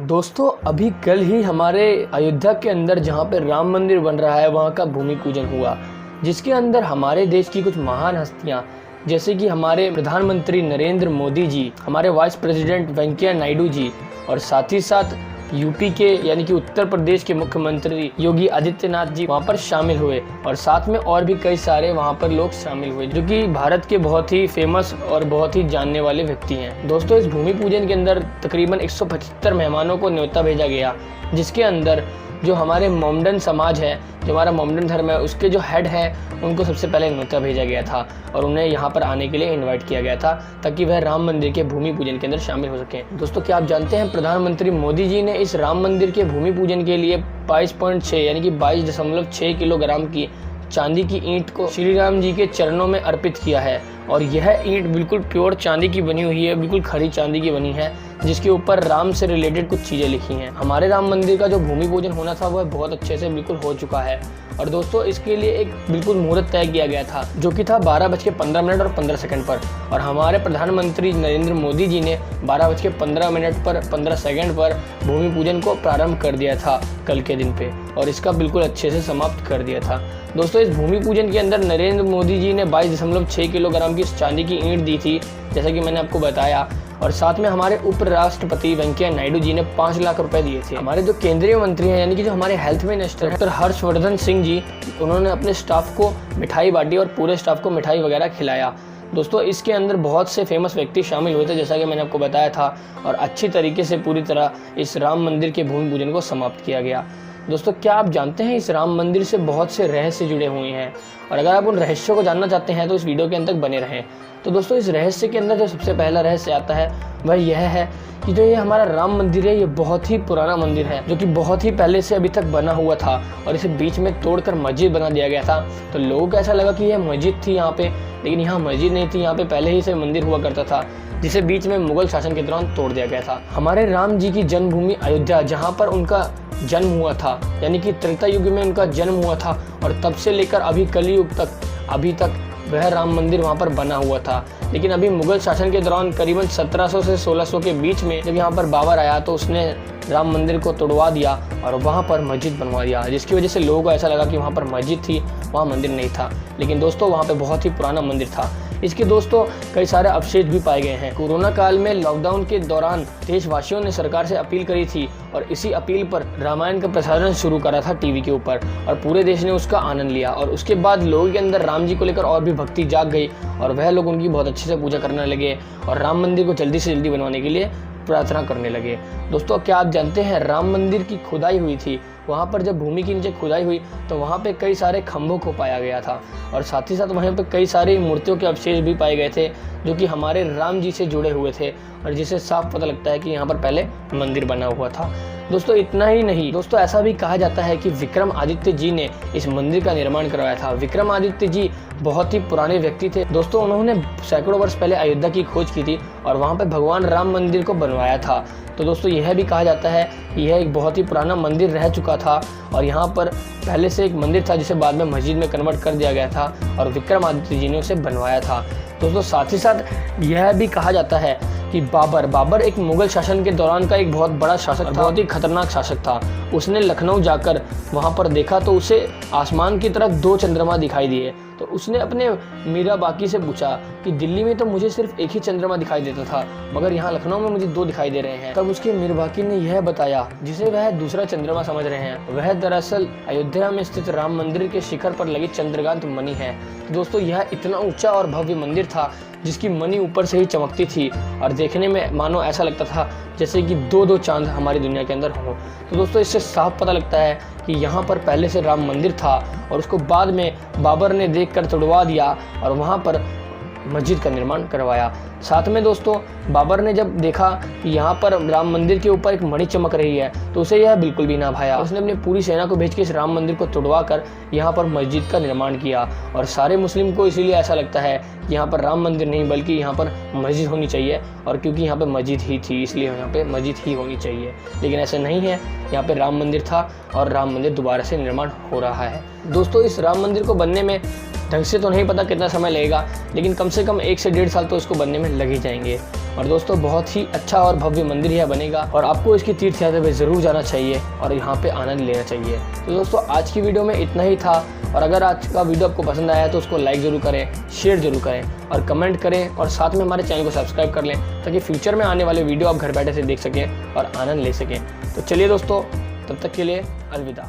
दोस्तों अभी कल ही हमारे अयोध्या के अंदर जहाँ पे राम मंदिर बन रहा है वहाँ का भूमि पूजन हुआ, जिसके अंदर हमारे देश की कुछ महान हस्तियाँ जैसे कि हमारे प्रधानमंत्री नरेंद्र मोदी जी, हमारे वाइस प्रेसिडेंट वेंकैया नायडू जी और साथ ही साथ यूपी के यानी कि उत्तर प्रदेश के मुख्यमंत्री योगी आदित्यनाथ जी वहाँ पर शामिल हुए और साथ में और भी कई सारे वहाँ पर लोग शामिल हुए जो कि भारत के बहुत ही फेमस और बहुत ही जानने वाले व्यक्ति हैं। दोस्तों इस भूमि पूजन के अंदर तकरीबन 175 मेहमानों को न्योता भेजा गया, जिसके अंदर जो हमारे मोमडन समाज है, जो हमारा मोमडन धर्म है, उसके जो हेड है उनको सबसे पहले न्योता भेजा गया था और उन्हें यहाँ पर आने के लिए इनवाइट किया गया था ताकि वह राम मंदिर के भूमि पूजन के अंदर शामिल हो सकें। दोस्तों क्या आप जानते हैं प्रधानमंत्री मोदी जी ने इस राम मंदिर के भूमि पूजन के लिए 22.6 यानी कि 22.6 किलोग्राम की चांदी की ईंट को श्री राम जी के चरणों में अर्पित किया है और यह ईंट बिल्कुल प्योर चांदी की बनी हुई है, बिल्कुल खरी चांदी की बनी है, जिसके ऊपर राम से रिलेटेड कुछ चीज़ें लिखी हैं। हमारे राम मंदिर का जो भूमि पूजन होना था वह बहुत अच्छे से बिल्कुल हो चुका है और दोस्तों इसके लिए एक बिल्कुल मुहूर्त तय किया गया था जो कि था 12:15 और 15 सेकंड पर और हमारे प्रधानमंत्री नरेंद्र मोदी जी ने 12:15 पर 15 सेकंड पर भूमि पूजन को प्रारंभ कर दिया था कल के दिन पे और इसका बिल्कुल अच्छे से समाप्त कर दिया था। दोस्तों इस भूमि पूजन के अंदर नरेंद्र मोदी जी ने 22.6 किलोग्राम की चांदी की ईंट दी थी, जैसा कि मैंने आपको बताया, और साथ में हमारे उपराष्ट्रपति वेंकैया नायडू जी ने 5 लाख रुपए दिए थे। हमारे जो केंद्रीय मंत्री हैं यानी कि जो हमारे health minister doctor Harshvardhan Singh ji, उन्होंने अपने स्टाफ को मिठाई बांटी और पूरे स्टाफ को मिठाई वगैरह खिलाया। दोस्तों इसके अंदर बहुत से फेमस व्यक्ति शामिल हुए थे जैसा कि मैंने आपको बताया था और अच्छी तरीके से पूरी तरह इस राम मंदिर के भूमि पूजन को समाप्त किया गया। दोस्तों क्या आप जानते हैं इस राम मंदिर से बहुत से रहस्य जुड़े हुए हैं और अगर आप उन रहस्यों को जानना चाहते हैं तो इस वीडियो के अंत तक बने रहें। तो दोस्तों इस रहस्य के अंदर जो सबसे पहला रहस्य आता है वह यह है कि जो ये हमारा राम मंदिर है ये बहुत ही पुराना मंदिर है जो कि बहुत ही पहले से अभी तक बना हुआ था और इसे बीच में तोड़कर मस्जिद बना दिया गया था। तो लोगों को ऐसा लगा कि यह मस्जिद थी यहाँ पे, लेकिन यहाँ मस्जिद नहीं थी, यहाँ पे पहले ही से मंदिर हुआ करता था जिसे बीच में मुगल शासन के दौरान तोड़ दिया गया था। हमारे राम जी की जन्मभूमि अयोध्या, जहाँ पर उनका जन्म हुआ था यानी कि त्रेता युग में उनका जन्म हुआ था और तब से लेकर अभी कलयुग तक अभी तक वह राम मंदिर वहाँ पर बना हुआ था। लेकिन अभी मुगल शासन के दौरान करीबन 1700 से 1600 के बीच में जब यहाँ पर बाबर आया तो उसने राम मंदिर को तोड़वा दिया और वहाँ पर मस्जिद बनवा दिया, जिसकी वजह से लोगों को ऐसा लगा कि वहाँ पर मस्जिद थी, वहाँ मंदिर नहीं था। लेकिन दोस्तों वहाँ पे बहुत ही पुराना मंदिर था। इसके दोस्तों कई सारे अवशेष भी पाए गए हैं। कोरोना काल में लॉकडाउन के दौरान देशवासियों ने सरकार से अपील करी थी और इसी अपील पर रामायण का प्रसारण शुरू करा था टीवी के ऊपर और पूरे देश ने उसका आनंद लिया और उसके बाद लोगों के अंदर राम जी को लेकर और भी भक्ति जाग गई और वह लोग उनकी बहुत अच्छे से पूजा करने लगे और राम मंदिर को जल्दी से जल्दी बनवाने के लिए प्रार्थना करने लगे। दोस्तों क्या आप जानते हैं राम मंदिर की खुदाई हुई थी, वहाँ पर जब भूमि के नीचे खुदाई हुई तो वहाँ पे कई सारे खंभों को पाया गया था और साथ ही साथ वहाँ पे कई सारी मूर्तियों के अवशेष भी पाए गए थे जो कि हमारे राम जी से जुड़े हुए थे और जिससे साफ पता लगता है कि यहाँ पर पहले मंदिर बना हुआ था। दोस्तों इतना ही नहीं, दोस्तों ऐसा भी कहा जाता है कि विक्रमादित्य जी ने इस मंदिर का निर्माण करवाया था। विक्रमादित्य जी बहुत ही पुराने व्यक्ति थे दोस्तों, उन्होंने सैकड़ों वर्ष पहले अयोध्या की खोज की थी और वहाँ पे भगवान राम मंदिर को बनवाया था। तो दोस्तों यह भी कहा जाता है कि यह एक बहुत ही पुराना मंदिर रह चुका था और यहाँ पर पहले से एक मंदिर था जिसे बाद में मस्जिद में कन्वर्ट कर दिया गया था और विक्रमादित्य जी ने उसे बनवाया था। दोस्तों साथ ही साथ यह भी कहा जाता है कि बाबर एक मुगल शासन के दौरान का एक बहुत बड़ा शासक था, बहुत ही खतरनाक शासक था। उसने लखनऊ जाकर वहाँ पर देखा तो उसे आसमान की तरफ 2 चंद्रमा दिखाई दिए, तो उसने अपने मीरा बाकी से पूछा कि दिल्ली में तो मुझे सिर्फ एक ही चंद्रमा दिखाई देता था मगर यहाँ लखनऊ में मुझे 2 दिखाई दे रहे हैं। तब उसके मीर बाकी ने यह बताया जिसे वह दूसरा चंद्रमा समझ रहे हैं, वह दरअसल अयोध्या में स्थित राम मंदिर के शिखर पर लगी चंद्रकांत मणि है। तो दोस्तों यह इतना ऊंचा और भव्य मंदिर था जिसकी मणि ऊपर से ही चमकती थी और देखने में मानो ऐसा लगता था जैसे कि 2-2 चांद हमारी दुनिया के अंदर हो। तो दोस्तों इससे साफ पता लगता है कि यहाँ पर पहले से राम मंदिर था और उसको बाद में बाबर ने देखकर तोड़वा दिया और वहाँ पर मस्जिद का निर्माण करवाया। साथ में दोस्तों बाबर ने जब देखा कि यहाँ पर राम मंदिर के ऊपर एक मणि चमक रही है तो उसे यह बिल्कुल भी ना भाया। उसने अपनी पूरी सेना को भेज के इस राम मंदिर को तोड़वा कर यहाँ पर मस्जिद का निर्माण किया और सारे मुस्लिम को इसीलिए ऐसा लगता है कि यहाँ पर राम मंदिर नहीं बल्कि यहाँ पर मस्जिद होनी चाहिए और क्योंकि यहाँ पर मस्जिद ही थी इसलिए यहाँ पे मस्जिद ही होनी चाहिए, लेकिन ऐसा नहीं है। यहाँ पे राम मंदिर था और राम मंदिर दोबारा से निर्माण हो रहा है। दोस्तों इस राम मंदिर को बनने में ढंग से तो नहीं पता कितना समय लगेगा, लेकिन कम से कम 1 से 1.5 साल तो इसको बनने में लग ही जाएंगे। और दोस्तों बहुत ही अच्छा और भव्य मंदिर यह बनेगा और आपको इसकी तीर्थ यात्रा पे ज़रूर जाना चाहिए और यहाँ पे आनंद लेना चाहिए। तो दोस्तों आज की वीडियो में इतना ही था, और अगर आज का वीडियो आपको पसंद आया तो उसको लाइक ज़रूर करें, शेयर ज़रूर करें और कमेंट करें, और साथ में हमारे चैनल को सब्सक्राइब कर लें ताकि फ्यूचर में आने वाले वीडियो आप घर बैठे से देख सकें और आनंद ले सकें। तो चलिए दोस्तों, तब तक के लिए अलविदा।